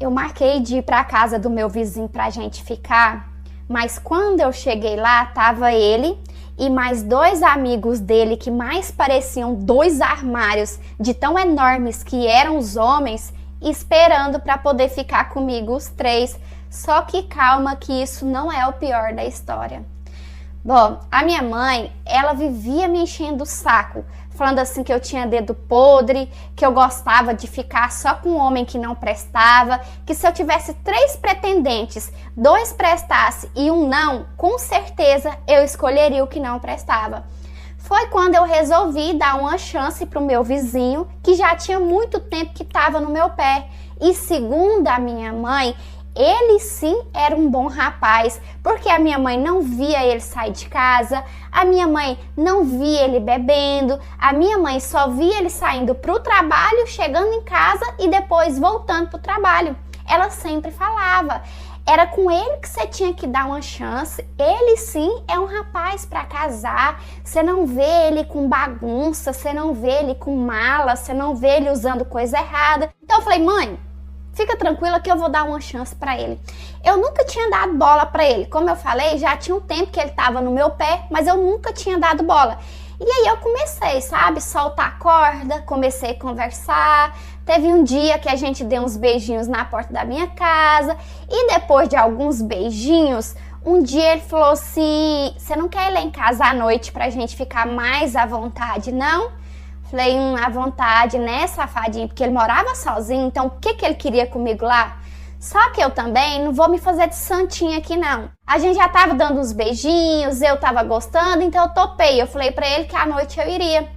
Eu marquei de ir para a casa do meu vizinho para a gente ficar, mas quando eu cheguei lá, tava ele e mais 2 amigos dele que mais pareciam 2 armários de tão enormes que eram os homens, esperando para poder ficar comigo os 3. Só que calma, que isso não é o pior da história. Bom, a minha mãe, ela vivia me enchendo o saco, falando assim que eu tinha dedo podre, que eu gostava de ficar só com um homem que não prestava, que se eu tivesse 3 pretendentes, 2 prestasse e um não, com certeza eu escolheria o que não prestava. Foi quando eu resolvi dar uma chance para o meu vizinho, que já tinha muito tempo que estava no meu pé. E segundo a minha mãe, ele sim era um bom rapaz, porque a minha mãe não via ele sair de casa, a minha mãe não via ele bebendo, a minha mãe só via ele saindo para o trabalho, chegando em casa e depois voltando para o trabalho. Ela sempre falava, era com ele que você tinha que dar uma chance, ele sim é um rapaz para casar, você não vê ele com bagunça, você não vê ele com mala, você não vê ele usando coisa errada. Então eu falei, mãe, fica tranquila que eu vou dar uma chance para ele. Eu nunca tinha dado bola para ele. Como eu falei, já tinha um tempo que ele estava no meu pé, mas eu nunca tinha dado bola. E aí eu comecei, sabe, soltar a corda, comecei a conversar. Teve um dia que a gente deu uns beijinhos na porta da minha casa. E depois de alguns beijinhos, um dia ele falou assim, você não quer ir lá em casa à noite pra gente ficar mais à vontade, não? Falei, à vontade, né, safadinho? Porque ele morava sozinho, então o que ele queria comigo lá? Só que eu também não vou me fazer de santinha aqui, não. A gente já tava dando uns beijinhos, eu tava gostando, então eu topei. Eu falei pra ele que à noite eu iria.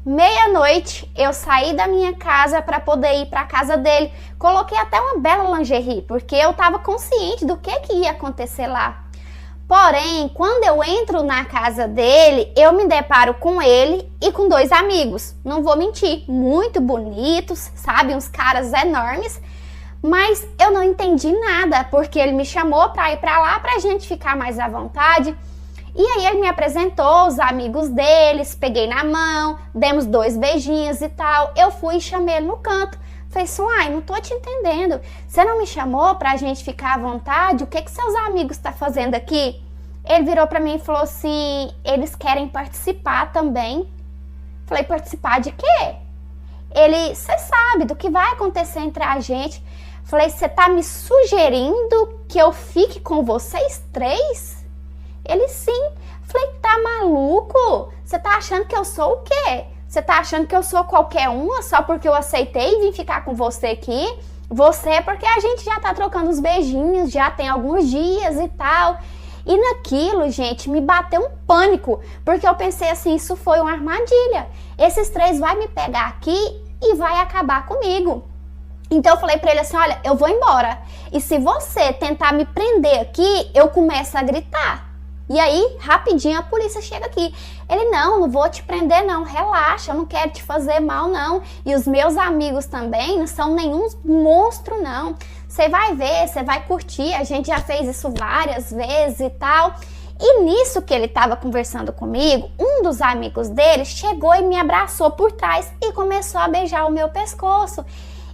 Meia-noite, eu saí da minha casa para poder ir para a casa dele. Coloquei até uma bela lingerie, porque eu tava consciente do que ia acontecer lá. Porém, quando eu entro na casa dele, eu me deparo com ele e com 2 amigos. Não vou mentir, muito bonitos, sabe? Uns caras enormes. Mas eu não entendi nada, porque ele me chamou para ir para lá pra gente ficar mais à vontade. E aí ele me apresentou os amigos deles, peguei na mão, demos 2 beijinhos e tal. Eu fui e chamei ele no canto. Falei, Suai, não tô te entendendo. Você não me chamou pra gente ficar à vontade? O que seus amigos estão fazendo aqui? Ele virou pra mim e falou assim, eles querem participar também. Falei, participar de quê? Ele, você sabe do que vai acontecer entre a gente. Falei, você tá me sugerindo que eu fique com vocês 3? Ele, sim. Falei, tá maluco? Você tá achando que eu sou o quê? Você tá achando que eu sou qualquer uma só porque eu aceitei e vim ficar com você aqui? Você é porque a gente já tá trocando uns beijinhos, já tem alguns dias e tal. E naquilo, gente, me bateu um pânico, porque eu pensei assim, isso foi uma armadilha. Esses 3 vai me pegar aqui e vai acabar comigo. Então eu falei pra ele assim, olha, eu vou embora. E se você tentar me prender aqui, eu começo a gritar. E aí, rapidinho, a polícia chega aqui. Ele, não vou te prender não, relaxa, eu não quero te fazer mal não. E os meus amigos também não são nenhum monstro não. Você vai ver, você vai curtir, a gente já fez isso várias vezes e tal. E nisso que ele estava conversando comigo, um dos amigos dele chegou e me abraçou por trás e começou a beijar o meu pescoço.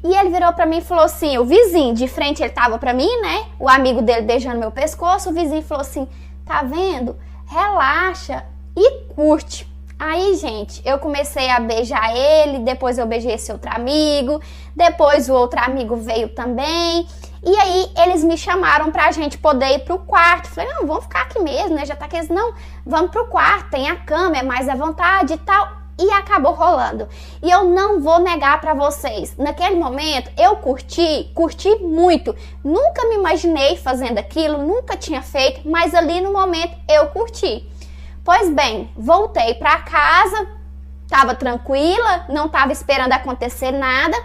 E ele virou pra mim e falou assim, o vizinho de frente, ele tava pra mim, né? O amigo dele beijando meu pescoço, o vizinho falou assim, tá vendo? Relaxa e curte. Aí, gente, eu comecei a beijar ele, depois eu beijei esse outro amigo, depois o outro amigo veio também. E aí, eles me chamaram pra gente poder ir pro quarto. Falei, não, vamos ficar aqui mesmo, né? Já tá aqui, não, vamos pro quarto, tem a cama, é mais à vontade e tal. E acabou rolando. E eu não vou negar pra vocês, naquele momento eu curti muito. Nunca me imaginei fazendo aquilo, nunca tinha feito, mas ali no momento eu curti. Pois bem, voltei pra casa, tava tranquila, não tava esperando acontecer nada,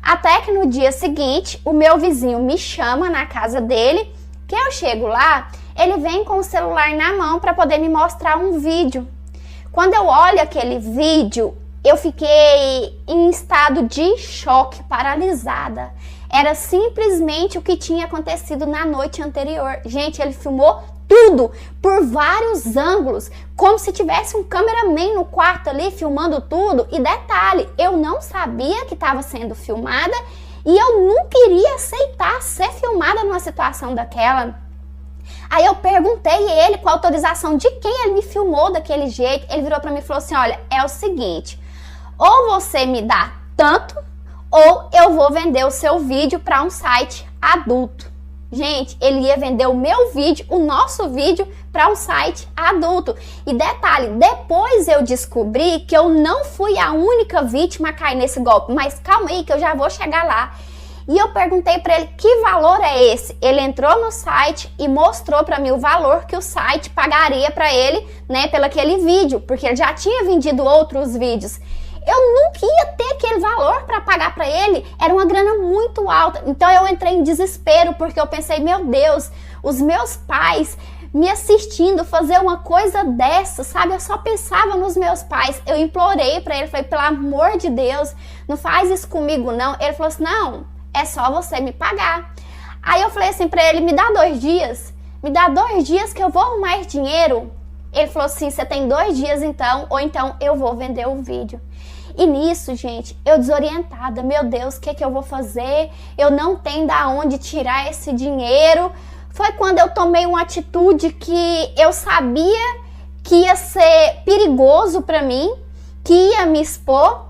até que no dia seguinte o meu vizinho me chama na casa dele, que eu chego lá, ele vem com o celular na mão pra poder me mostrar um vídeo. Quando eu olho aquele vídeo, eu fiquei em estado de choque, paralisada. Era simplesmente o que tinha acontecido na noite anterior. Gente, ele filmou tudo, por vários ângulos, como se tivesse um cameraman no quarto ali filmando tudo. E detalhe, eu não sabia que estava sendo filmada E eu nunca iria aceitar ser filmada numa situação daquela. Aí eu perguntei a ele com a autorização de quem ele me filmou daquele jeito. Ele virou pra mim e falou assim, olha, é o seguinte, ou você me dá tanto, ou eu vou vender o seu vídeo para um site adulto. Gente, ele ia vender o meu vídeo, o nosso vídeo, para um site adulto. E detalhe, depois eu descobri que eu não fui a única vítima a cair nesse golpe. Mas calma aí que eu já vou chegar lá. E eu perguntei para ele que valor é esse. Ele entrou no site e mostrou para mim o valor que o site pagaria para ele, né, pelo aquele vídeo, porque ele já tinha vendido outros vídeos. Eu nunca ia ter aquele valor para pagar para ele, era uma grana muito alta. Então eu entrei em desespero, porque eu pensei, meu Deus, os meus pais me assistindo fazer uma coisa dessa, sabe? Eu só pensava nos meus pais. Eu implorei para ele, falei, pelo amor de Deus, não faz isso comigo não. Ele falou assim, não, é só você me pagar. Aí eu falei assim para ele, me dá 2 dias, me dá 2 dias que eu vou arrumar esse dinheiro. Ele falou assim, você tem 2 dias então, ou então eu vou vender o vídeo. E nisso, gente, eu desorientada, meu Deus, o que eu vou fazer? Eu não tenho da onde tirar esse dinheiro. Foi quando eu tomei uma atitude que eu sabia que ia ser perigoso para mim, que ia me expor,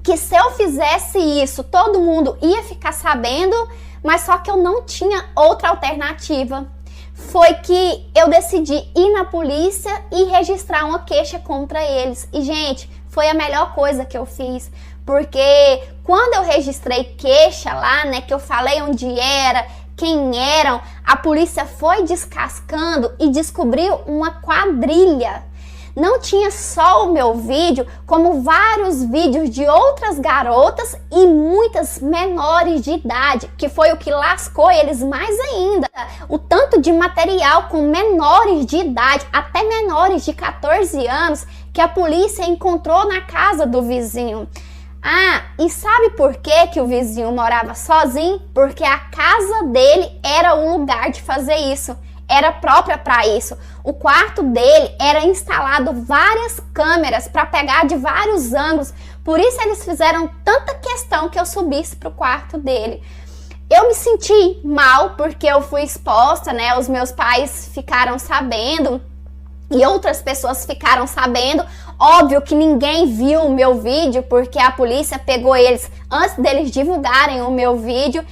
que se eu fizesse isso, todo mundo ia ficar sabendo, mas só que eu não tinha outra alternativa. Foi que eu decidi ir na polícia e registrar uma queixa contra eles. E, gente, foi a melhor coisa que eu fiz, porque quando eu registrei queixa lá, né, que eu falei onde era, quem eram, a polícia foi descascando e descobriu uma quadrilha. Não tinha só o meu vídeo, como vários vídeos de outras garotas e muitas menores de idade, que foi o que lascou eles mais ainda. O tanto de material com menores de idade, até menores de 14 anos, que a polícia encontrou na casa do vizinho. Ah, e sabe por que o vizinho morava sozinho? Porque a casa dele era o lugar de fazer isso. Era própria para isso. O quarto dele era instalado várias câmeras para pegar de vários ângulos. Por isso eles fizeram tanta questão que eu subisse para o quarto dele. Eu me senti mal porque eu fui exposta, né? Os meus pais ficaram sabendo e outras pessoas ficaram sabendo. Óbvio que ninguém viu o meu vídeo porque a polícia pegou eles antes deles divulgarem o meu vídeo.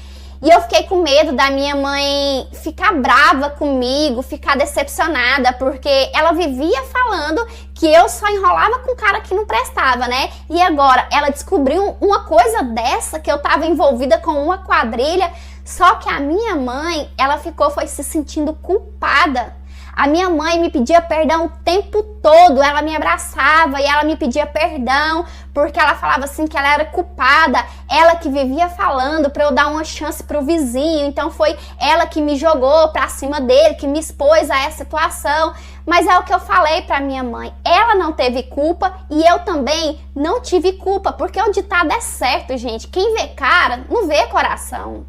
E eu fiquei com medo da minha mãe ficar brava comigo, ficar decepcionada, porque ela vivia falando que eu só enrolava com cara que não prestava, né? E agora ela descobriu uma coisa dessa, que eu tava envolvida com uma quadrilha, só que a minha mãe, ela foi se sentindo culpada. A minha mãe me pedia perdão o tempo todo, ela me abraçava e ela me pedia perdão, porque ela falava assim que ela era culpada, ela que vivia falando para eu dar uma chance pro vizinho, então foi ela que me jogou pra cima dele, que me expôs a essa situação. Mas é o que eu falei pra minha mãe, ela não teve culpa e eu também não tive culpa, porque o ditado é certo, gente, quem vê cara não vê coração.